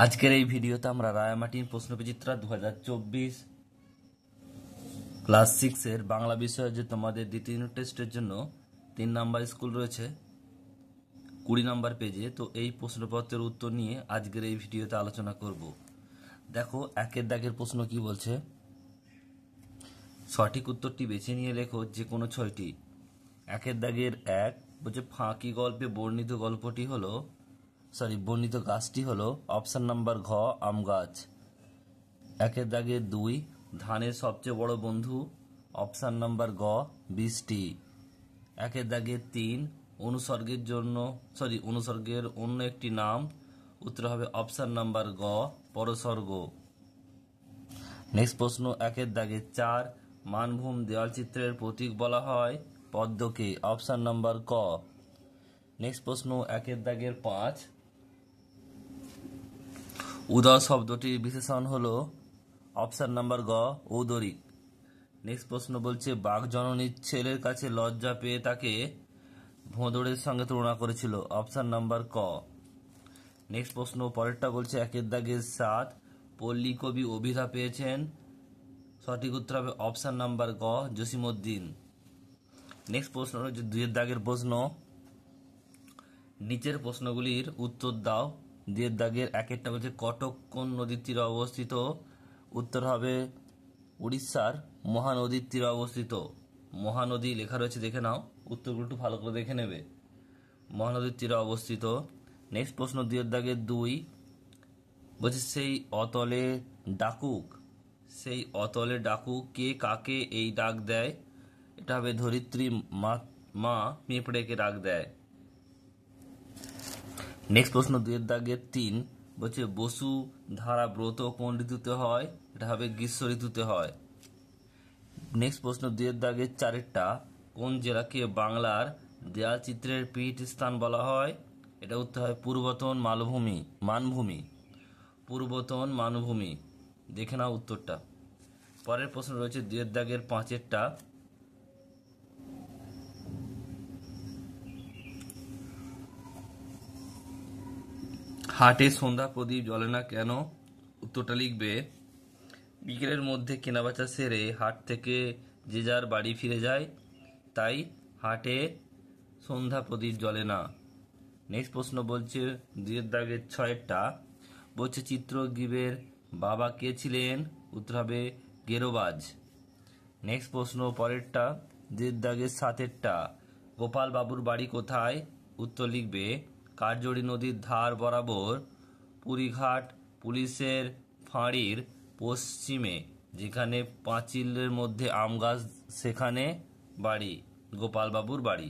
আজকের এই ভিডিওতে আমরা রায়ামাটির প্রশ্নবিচিত্রা 2024 ক্লাস 6 এর বাংলা বিষয়ে যে তোমাদের দ্বিতীয় ইউনিট টেস্টের জন্য 3 নাম্বার স্কুল রয়েছে 20 নাম্বার পেজে, তো এই প্রশ্নপত্রের উত্তর নিয়ে আজকের এই ভিডিওতে আলোচনা করব। দেখো একের দাগের প্রশ্ন কি বলছে, সঠিক উত্তরটি বেছে নিয়ে লেখো যে কোনো 6টি। একের দাগের 1 বলছে ফাঁকি গল্পে বর্ণিত গল্পটি হলো বর্ণিত গাছটি হলো অপশন নাম্বার ঘ আম গাছ। একের দাগের 2 ধানের সবচেয়ে বড় বন্ধু অপশন নাম্বার গ বৃষ্টি। একের দাগের 3 অনুসর্গের অন্য একটি নাম, উত্তর হবে অপশন নাম্বার গ পরসর্গ। নেক্সট প্রশ্ন একের দাগের 4 মানভূম দেওয়াল চিত্রের প্রতীক বলা হয় পদ্মকে, অপশন নাম্বার ক। নেক্সট প্রশ্ন একের দাগের 5 উদর শব্দটির বিশেষণ হলো অপশন নাম্বার গ ঔদরিক। নেক্সট প্রশ্ন বলছে বাঘ জননীর ছেলের কাছে লজ্জা পেয়ে তাকে ভোঁদড়ের সঙ্গে তুলনা করেছিল, অপশন নাম্বার ক। নেক্সট প্রশ্ন পরেরটা বলছে একের দাগের 7 পল্লী কবি অভিধা পেয়েছেন, সঠিক উত্তর হবে অপশন নাম্বার গ জসিমউদ্দিন। নেক্সট প্রশ্ন হচ্ছে 2 দাগের প্রশ্ন, নিচের প্রশ্নগুলির উত্তর দাও। 2 দাগের 1 বলছে কটক কোন নদীর তীরে অবস্থিত, উত্তর হবে উড়িষ্যার মহানদীর তীরে অবস্থিত। মহানদী লেখা রয়েছে, দেখে নাও, উত্তরগুলো একটু ভালো করে দেখে নেবে। মহানদীর তীরে অবস্থিত। নেক্সট প্রশ্ন 2 দাগের 2 বলছে সেই অতলে ডাকুক কে কাকে এই ডাক দেয়, এটা হবে ধরিত্রী মা পিঁপড়েকে ডাক দেয়। নেক্সট প্রশ্ন 2 দাগের 3 বলছে বসু ধারা ব্রত কোন ঋতুতে হয়, এটা হবে গ্রীষ্ম ঋতুতে হয়। নেক্সট প্রশ্ন 2 দাগের 4টা কোন জেলাকে বাংলার দেয়াল চিত্রের পীঠস্থান বলা হয়, এটা উত্তর হয় পূর্বতন মানভূমি। দেখে নাও উত্তরটা। পরের প্রশ্ন রয়েছে 2 দাগের 5টা হাটে সন্ধ্যা প্রদীপ জ্বলে না কেন, উত্তরটা লিখবে বিকেলের মধ্যে কেনাবেচা সেরে হাট থেকে যে যার বাড়ি ফিরে যায়, তাই হাটে সন্ধ্যা প্রদীপ জ্বলে না। নেক্সট প্রশ্ন বলছে 2 দাগের 6টা বলছে চিত্রগ্রীবের বাবা কে ছিলেন, উত্তর হবে গেরোবাজ। নেক্সট প্রশ্ন পরেরটা 2 দাগের 7টা গোপাল বাবুর বাড়ি কোথায়, উত্তর লিখবে কার্যড়ি নদীর ধার বরাবর পুরীঘাট পুলিশের ফাঁড়ির পশ্চিমে, যেখানে পাঁচিলের মধ্যে আম গাছ, সেখানে বাড়ি গোপাল বাবুর বাড়ি।